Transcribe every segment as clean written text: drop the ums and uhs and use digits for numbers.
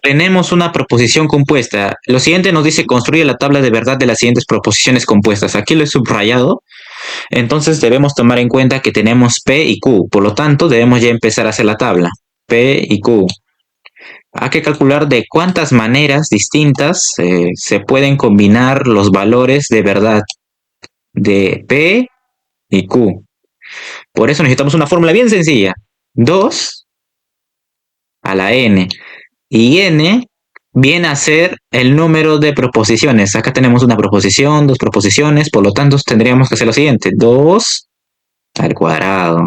tenemos una proposición compuesta. Lo siguiente nos dice construye la tabla de verdad de las siguientes proposiciones compuestas. Aquí lo he subrayado. Entonces debemos tomar en cuenta que tenemos P y Q. Por lo tanto, debemos ya empezar a hacer la tabla. P y Q. Hay que calcular de cuántas maneras distintas se pueden combinar los valores de verdad de P y Q. Por eso necesitamos una fórmula bien sencilla. 2 a la n. Y n viene a ser el número de proposiciones. Acá tenemos una proposición, dos proposiciones, por lo tanto tendríamos que hacer lo siguiente. 2 al cuadrado.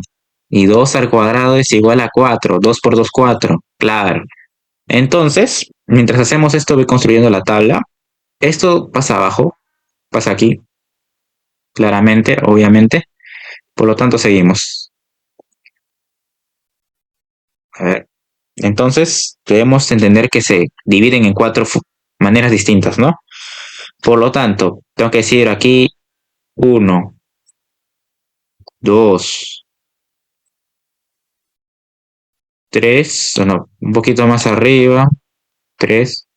Y 2 al cuadrado es igual a 4. 2 por 2, 4. Claro. Entonces, mientras hacemos esto, voy construyendo la tabla. Esto pasa abajo, pasa aquí, claramente, obviamente. Por lo tanto, seguimos. A ver. Entonces, debemos entender que se dividen en cuatro maneras distintas, ¿no? Por lo tanto, tengo que decir aquí 1, 2, 3, bueno, un poquito más arriba, 3.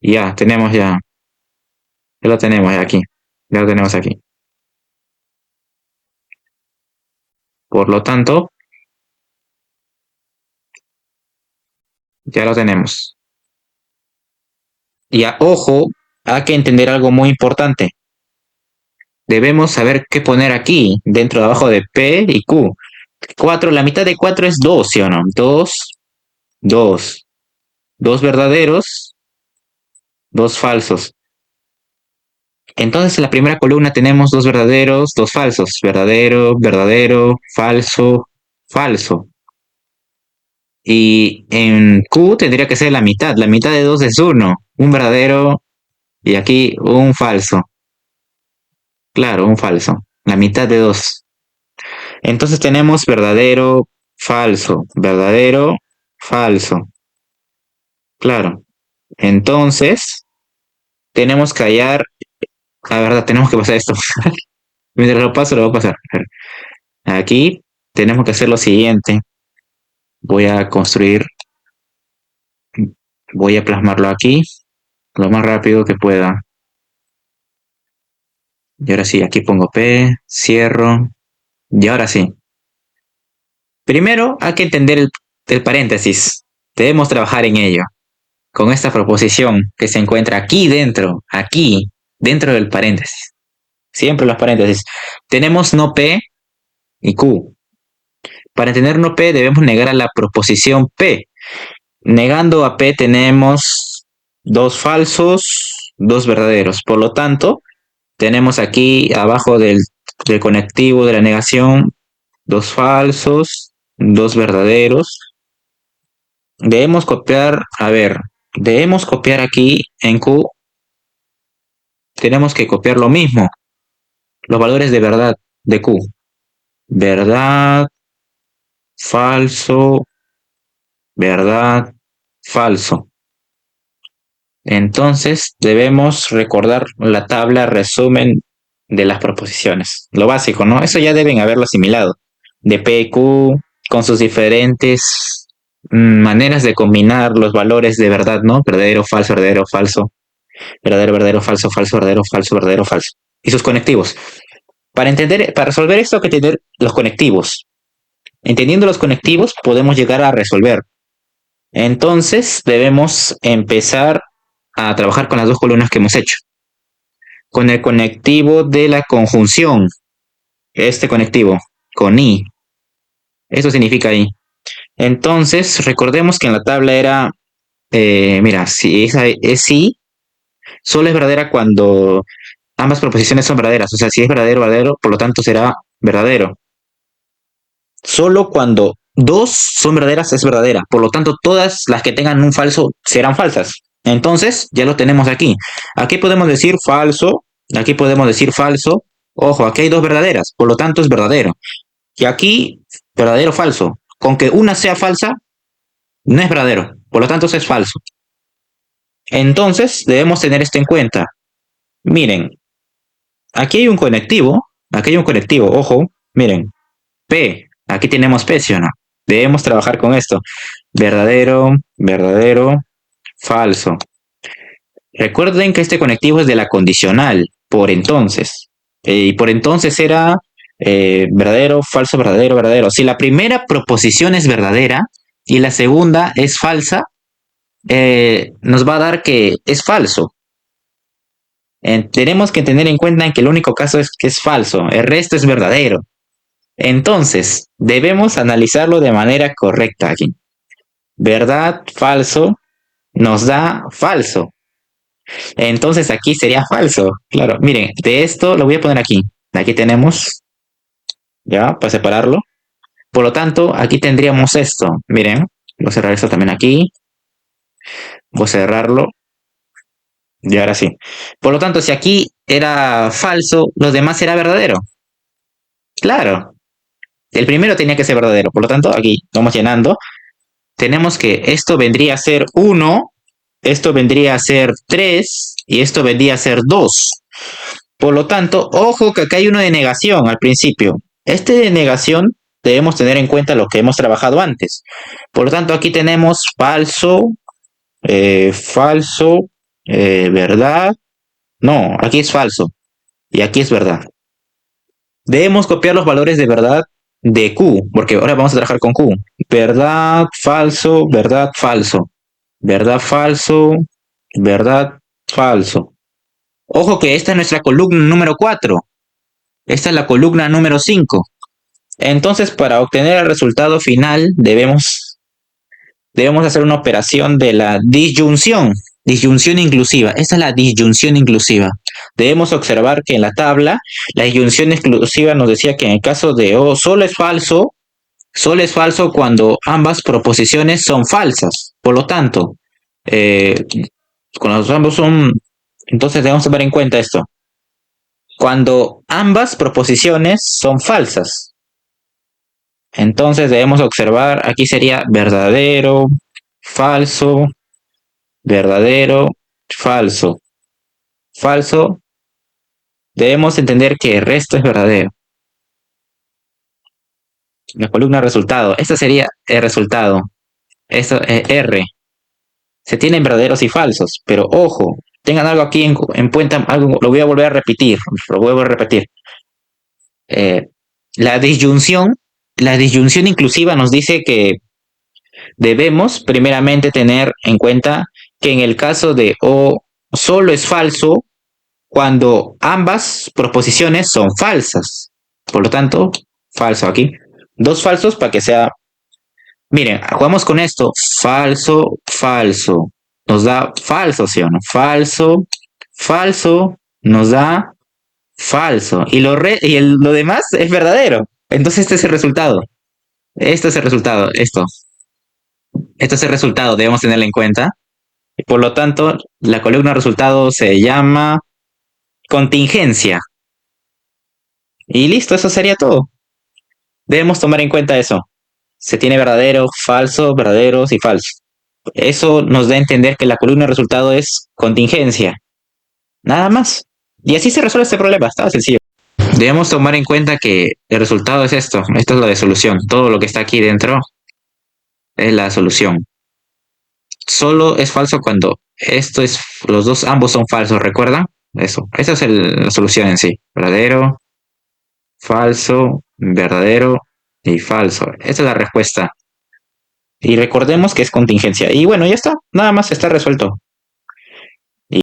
Ya, tenemos ya lo tenemos aquí, ya lo tenemos aquí. Por lo tanto, ya lo tenemos. Y ojo, hay que entender algo muy importante. Debemos saber qué poner aquí, dentro de abajo de P y Q. 4, la mitad de 4 es 2, ¿sí o no? 2, 2. 2 verdaderos, 2 falsos. Entonces en la primera columna tenemos 2 verdaderos, 2 falsos. Verdadero, verdadero, falso, falso. Y en Q tendría que ser la mitad. La mitad de 2 es 1. Un verdadero y aquí un falso. Claro, un falso. La mitad de 2. Entonces tenemos verdadero, falso, verdadero, falso. Claro. Entonces tenemos que hallar. La verdad, tenemos que pasar esto. Mientras lo paso, lo voy a pasar. Aquí tenemos que hacer lo siguiente. Voy a construir. Voy a plasmarlo aquí lo más rápido que pueda. Y ahora sí, aquí pongo P, cierro. Y ahora sí. Primero hay que entender el paréntesis. Debemos trabajar en ello. Con esta proposición que se encuentra aquí, dentro del paréntesis. Siempre los paréntesis. Tenemos no P y Q. Para tener no P debemos negar a la proposición P. Negando a P tenemos 2 falsos, 2 verdaderos. Por lo tanto, tenemos aquí abajo del conectivo de la negación 2 falsos, 2 verdaderos. Debemos copiar, debemos copiar aquí en Q. Tenemos que copiar lo mismo, los valores de verdad de Q. Verdad, falso, verdad, falso. Entonces debemos recordar la tabla resumen de las proposiciones. Lo básico, ¿no? Eso ya deben haberlo asimilado. De P, Q, con sus diferentes maneras de combinar los valores de verdad, ¿no? Verdadero, falso, verdadero, falso. Verdadero, verdadero, falso, falso, verdadero, falso, verdadero, falso. Y sus conectivos. Para resolver esto hay que tener los conectivos. Entendiendo los conectivos podemos llegar a resolver. Entonces debemos empezar a trabajar con las dos columnas que hemos hecho. Con el conectivo de la conjunción. Este conectivo, con I. Eso significa I. Entonces, recordemos que en la tabla era, mira, si es I, solo es verdadera cuando ambas proposiciones son verdaderas. O sea, si es verdadero, verdadero, por lo tanto será verdadero. Solo cuando dos son verdaderas es verdadera. Por lo tanto, todas las que tengan un falso serán falsas. Entonces, ya lo tenemos aquí. Aquí podemos decir falso. Aquí podemos decir falso. Ojo, aquí hay dos verdaderas. Por lo tanto, es verdadero. Y aquí, verdadero, falso. Con que una sea falsa, no es verdadero. Por lo tanto, es falso. Entonces, debemos tener esto en cuenta. Miren, aquí hay un conectivo. Aquí hay un conectivo. Ojo, miren. P. Aquí tenemos P, ¿sí o no? Debemos trabajar con esto. verdadero, verdadero, falso. Recuerden que este conectivo es de la condicional, por entonces. Y por entonces era verdadero, falso, verdadero, verdadero. Si la primera proposición es verdadera y la segunda es falsa, nos va a dar que es falso. Tenemos que tener en cuenta que el único caso es que es falso, el resto es verdadero. Entonces, debemos analizarlo de manera correcta aquí. Verdad, falso, nos da falso. Entonces aquí sería falso. Claro, miren, de esto lo voy a poner aquí. Aquí tenemos, ya, para separarlo. Por lo tanto, aquí tendríamos esto. Miren, voy a cerrar esto también aquí. Voy a cerrarlo. Y ahora sí. Por lo tanto, si aquí era falso, los demás era verdadero. Claro, el primero tenía que ser verdadero. Por lo tanto, aquí estamos llenando. Tenemos que esto vendría a ser 1, esto vendría a ser 3 y esto vendría a ser 2. Por lo tanto, ojo que acá hay uno de negación al principio. Este de negación debemos tener en cuenta lo que hemos trabajado antes. Por lo tanto, aquí tenemos falso, falso, verdad. No, aquí es falso y aquí es verdad. Debemos copiar los valores de verdad de Q, porque ahora vamos a trabajar con Q. Verdad, falso, verdad, falso. Verdad, falso, verdad, falso. Ojo que esta es nuestra columna número 4. Esta es la columna número 5. Entonces, para obtener el resultado final, debemos hacer una operación de la disyunción. Disyunción inclusiva. Esta es la disyunción inclusiva. Debemos observar que en la tabla, la disyunción inclusiva nos decía que en el caso de O solo es falso cuando ambas proposiciones son falsas. Por lo tanto, cuando ambos son, entonces debemos tomar en cuenta esto. Cuando ambas proposiciones son falsas. Entonces debemos observar, aquí sería verdadero, falso, verdadero, falso. Falso, debemos entender que el resto es verdadero. La columna resultado, esta sería el resultado. Esto es R. Se tienen verdaderos y falsos, pero ojo, tengan algo aquí en cuenta, algo, lo voy a volver a repetir, lo vuelvo a repetir. Eh, la disyunción inclusiva nos dice que debemos primeramente tener en cuenta que en el caso de O solo es falso cuando ambas proposiciones son falsas. Por lo tanto, falso aquí. Dos falsos para que sea... Miren, jugamos con esto. Falso, falso. Nos da falso, ¿sí o no? Falso, falso. Nos da falso. Y lo demás es verdadero. Entonces este es el resultado. Este es el resultado. Esto es el resultado. Debemos tenerlo en cuenta. Y por lo tanto, la columna resultado se llama contingencia. Y listo, eso sería todo. Debemos tomar en cuenta eso. Se tiene verdadero, falso, verdaderos y falsos. Eso nos da a entender que la columna de resultado es contingencia. Nada más. Y así se resuelve este problema. Estaba sencillo. Debemos tomar en cuenta que el resultado es esto. Esto es lo de solución. Todo lo que está aquí dentro es la solución. Solo es falso cuando los dos, ambos son falsos. ¿Recuerdan? Eso. Esa es la solución en sí. Verdadero, falso, verdadero y falso. Esa es la respuesta. Y recordemos que es contingencia. Y bueno, ya está. Nada más está resuelto.